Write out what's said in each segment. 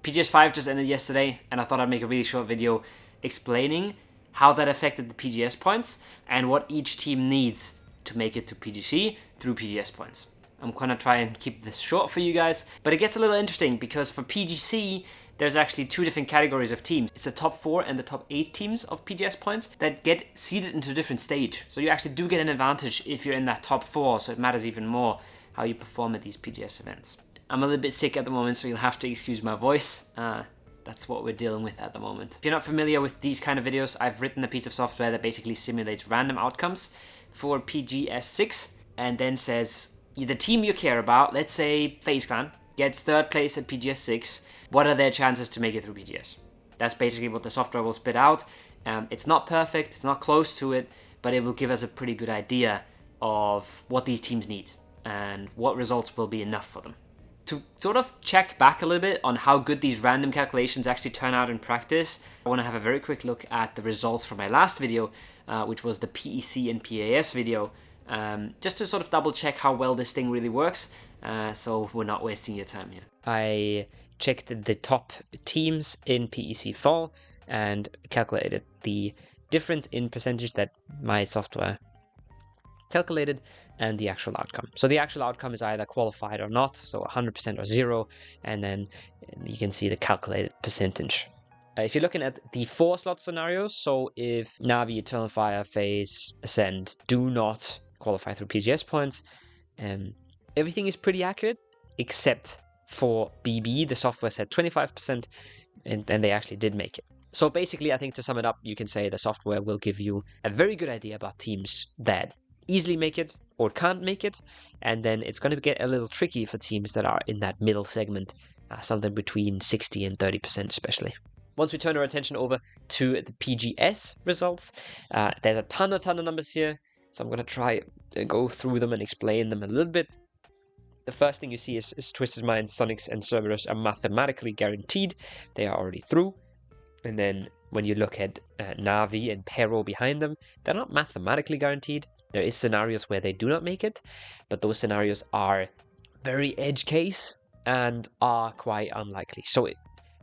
PGS5 just ended yesterday, and I thought I'd make a really short video explaining how that affected the PGS points and what each team needs to make it to PGC through PGS points. I'm gonna try and keep this short for you guys, but it gets a little interesting because for PGC, there's actually two different categories of teams. It's the top 4 and the top 8 teams of PGS points that get seeded into a different stage. So you actually do get an advantage if you're in that top 4, so it matters even more how you perform at these PGS events. I'm a little bit sick at the moment, so you'll have to excuse my voice. That's what we're dealing with at the moment. If you're not familiar with these kind of videos, I've written a piece of software that basically simulates random outcomes for PGS6 and then says the team you care about, let's say FaZe Clan, gets 3rd place at PGS6. What are their chances to make it through PGS? That's basically what the software will spit out. It's not perfect, it's not close to it, but it will give us a pretty good idea of what these teams need and what results will be enough for them. To sort of check back a little bit on how good these random calculations actually turn out in practice, I want to have a very quick look at the results from my last video, which was the PEC and PAS video, just to sort of double check how well this thing really works, so we're not wasting your time here. I checked the top teams in PEC fall and calculated the difference in percentage that my software calculated and the actual outcome. So the actual outcome is either qualified or not, so 100% or 0, and then you can see the calculated percentage. If you're looking at the 4 slot scenarios, so if Na'Vi, Eternal Fire, FaZe, Ascend do not qualify through PGS points, everything is pretty accurate, except for BB, the software said 25%, and they actually did make it. So basically, I think to sum it up, you can say the software will give you a very good idea about teams that easily make it or can't make it, and then it's going to get a little tricky for teams that are in that middle segment, something between 60 and 30% especially. Once we turn our attention over to the PGS results, there's a ton of numbers here, so I'm going to try and go through them and explain them a little bit. The first thing you see is Twisted Minds, Sonics, and Cerberus are mathematically guaranteed. They are already through. And then when you look at Na'Vi and Pero behind them, they're not mathematically guaranteed. There is scenarios where they do not make it, but those scenarios are very edge case and are quite unlikely. So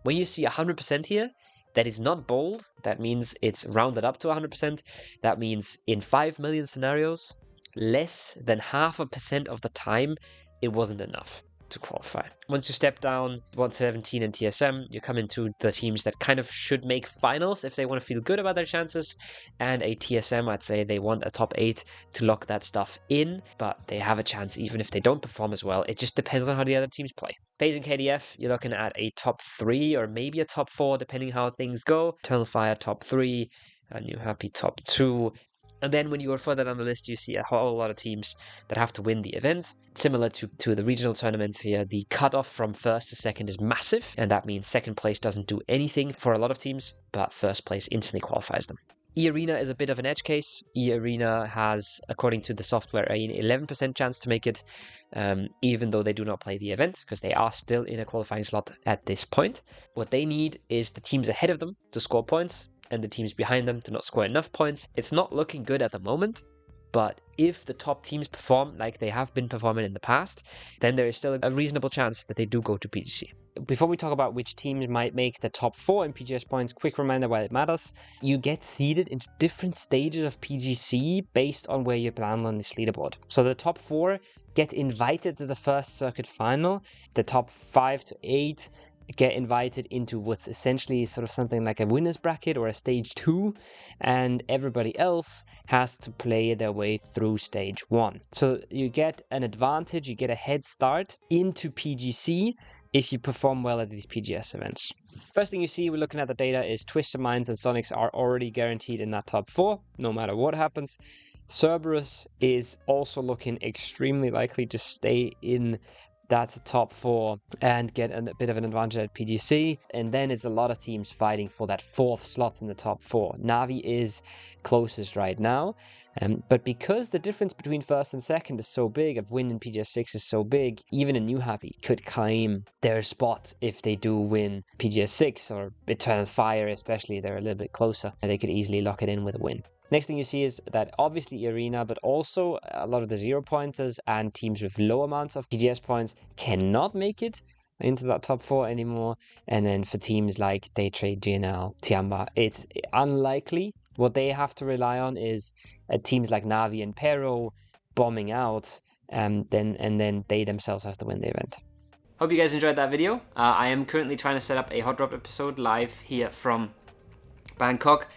when you see 100% here, that is not bold. That means it's rounded up to 100%. That means in 5 million scenarios, less than 0.5% of the time, it wasn't enough to qualify. Once you step down 117 and TSM, you come into the teams that kind of should make finals if they want to feel good about their chances, and a TSM, I'd say they want a top 8 to lock that stuff in, but they have a chance even if they don't perform as well. It just depends on how the other teams play. FaZe and KDF, you're looking at a top 3 or maybe a top 4 depending how things go. Eternal Fire top 3, and New Happy top 2. And then when you go further down the list, you see a whole lot of teams that have to win the event. Similar to the regional tournaments here, the cutoff from 1st to 2nd is massive, and that means 2nd place doesn't do anything for a lot of teams, but 1st place instantly qualifies them. E-Arena is a bit of an edge case. E-Arena has, according to the software, an 11% chance to make it, even though they do not play the event, because they are still in a qualifying slot at this point. What they need is the teams ahead of them to score points, and the teams behind them to not score enough points. It's not looking good at the moment, but if the top teams perform like they have been performing in the past, then there is still a reasonable chance that they do go to PGC. Before we talk about which teams might make the top 4 in PGS points, quick reminder why it matters. You get seeded into different stages of PGC based on where you land on this leaderboard. So the top 4 get invited to the first circuit final. The top 5 to 8 get invited into what's essentially sort of something like a winner's bracket or a stage 2, and everybody else has to play their way through stage 1. So you get an advantage, you get a head start into PGC if you perform well at these PGS events. First thing you see, we're looking at the data, is Twisted Minds and Sonics are already guaranteed in that top 4, no matter what happens. Cerberus is also looking extremely likely to stay in that top 4 and get a bit of an advantage at PGC. And then it's a lot of teams fighting for that 4th slot in the top 4. Na'Vi is closest right now. But because the difference between 1st and 2nd is so big, of win in PGS6 is so big, even a New Happy could claim their spot if they do win PGS6, or Eternal Fire especially, they're a little bit closer. They could easily lock it in with a win. Next thing you see is that obviously Arena, but also a lot of the 0 pointers and teams with low amounts of PGS points cannot make it. into that top 4 anymore. And then for teams like Daytrade, GNL, Tiamba, it's unlikely. What they have to rely on is teams like Navi and Pero bombing out, and then they themselves have to win the event. Hope you guys enjoyed that video. I am currently trying to set up a Hot Drop episode live here from Bangkok.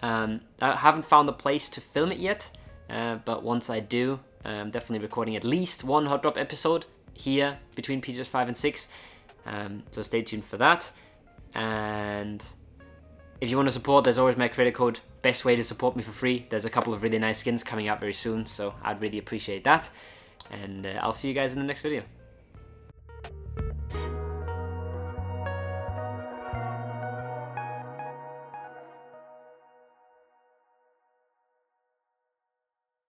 I haven't found a place to film it yet, but once I do, I'm definitely recording at least one Hot Drop episode here between PGS 5 and 6. So stay tuned for that. And if you want to support, there's always my creator code. Best way to support me for free. There's a couple of really nice skins coming out very soon, so I'd really appreciate that. And I'll see you guys in the next video.